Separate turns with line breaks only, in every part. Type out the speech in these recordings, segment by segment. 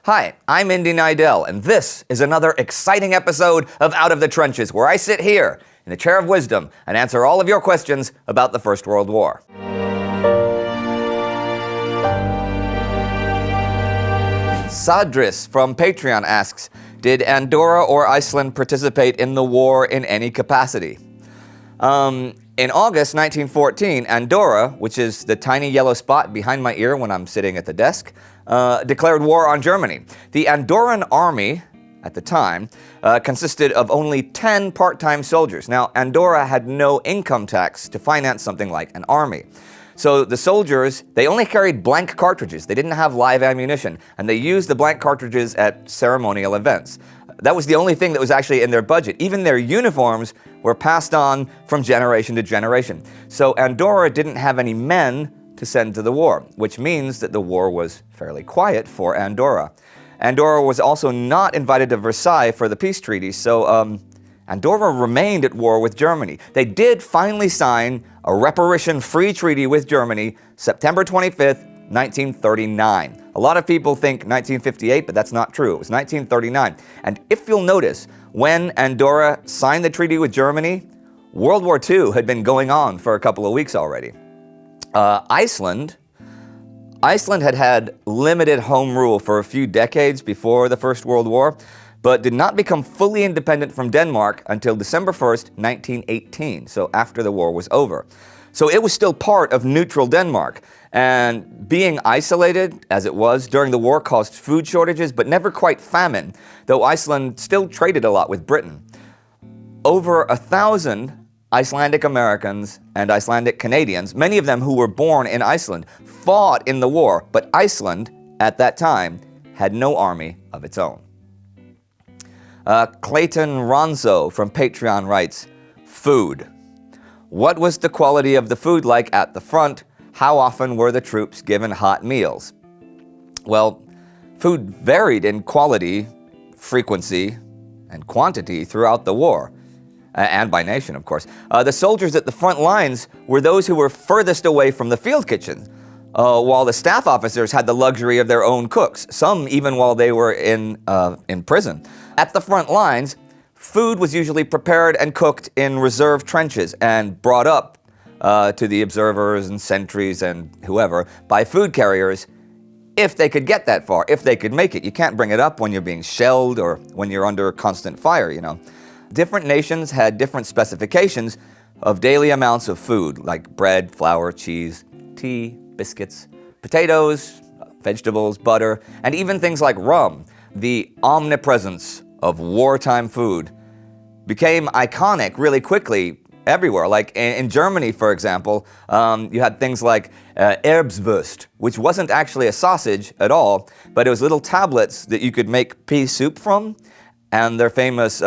Hi, I'm Indy, and this is another exciting episode of Out of the Trenches, where I sit here in the chair of wisdom and answer all of your questions about the First World War. Sadris from Patreon asks, did Andorra or Iceland participate in the war in any capacity? In August 1914, Andorra, which is the tiny yellow spot behind my ear when I'm sitting at the desk, declared war on Germany. The Andorran army, at the time, consisted of only 10 part-time soldiers. Now, Andorra had no income tax to finance something like an army. So the soldiers, they only carried blank cartridges. They didn't have live ammunition, and they used the blank cartridges at ceremonial events. That was the only thing that was actually in their budget. Even their uniforms were passed on from generation to generation. So Andorra didn't have any men to send to the war, which means that the war was fairly quiet for Andorra. Andorra was also not invited to Versailles for the peace treaty, so Andorra remained at war with Germany. They did finally sign a reparation-free treaty with Germany September 25th, 1939. A lot of people think 1958, but that's not true. It was 1939. And if you'll notice, when Andorra signed the treaty with Germany, World War II had been going on for a couple of weeks already. Iceland had had limited home rule for a few decades before the First World War, but did not become fully independent from Denmark until December 1st, 1918, so after the war was over. So it was still part of neutral Denmark, and being isolated, as it was, during the war caused food shortages, but never quite famine, though Iceland still traded a lot with Britain. Over 1,000 Icelandic Americans and Icelandic Canadians, many of them who were born in Iceland, fought in the war, but Iceland, at that time, had no army of its own. Clayton Ronzo from Patreon writes, food. What was the quality of the food like at the front? How often were the troops given hot meals? Well, food varied in quality, frequency, and quantity throughout the war, and by nation, of course. The soldiers at the front lines were those who were furthest away from the field kitchen, while the staff officers had the luxury of their own cooks, some even while they were in prison. At the front lines, food was usually prepared and cooked in reserve trenches and brought up to the observers and sentries and whoever by food carriers, if they could get that far, if they could make it. You can't bring it up when you're being shelled or when you're under constant fire, you know. Different nations had different specifications of daily amounts of food, like bread, flour, cheese, tea, biscuits, potatoes, vegetables, butter, and even things like rum. The omnipresence of wartime food became iconic really quickly everywhere. Like in Germany, for example, you had things like Erbswurst, which wasn't actually a sausage at all, but it was little tablets that you could make pea soup from, and their famous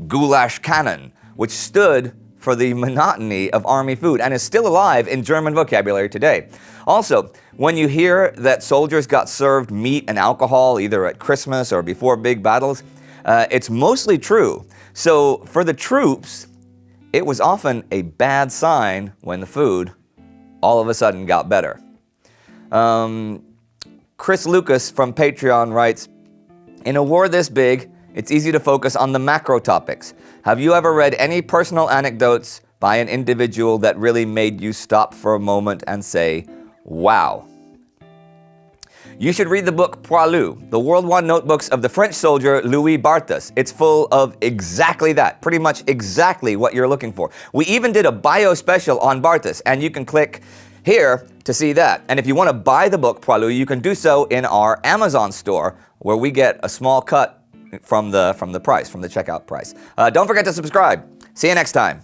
goulash cannon, which stood for the monotony of army food and is still alive in German vocabulary today. Also, when you hear that soldiers got served meat and alcohol either at Christmas or before big battles, it's mostly true. So for the troops, it was often a bad sign when the food all of a sudden got better. Chris Lucas from Patreon writes, in a war this big, it's easy to focus on the macro topics. Have you ever read any personal anecdotes by an individual that really made you stop for a moment and say, wow? You should read the book Poilu, the World War notebooks of the French soldier Louis Barthès. It's full of exactly that, pretty much exactly what you're looking for. We even did a bio special on Barthès, and you can click here to see that. And if you want to buy the book Poilu, you can do so in our Amazon store, where we get a small cut from the price, from the checkout price. Don't forget to subscribe. See you next time.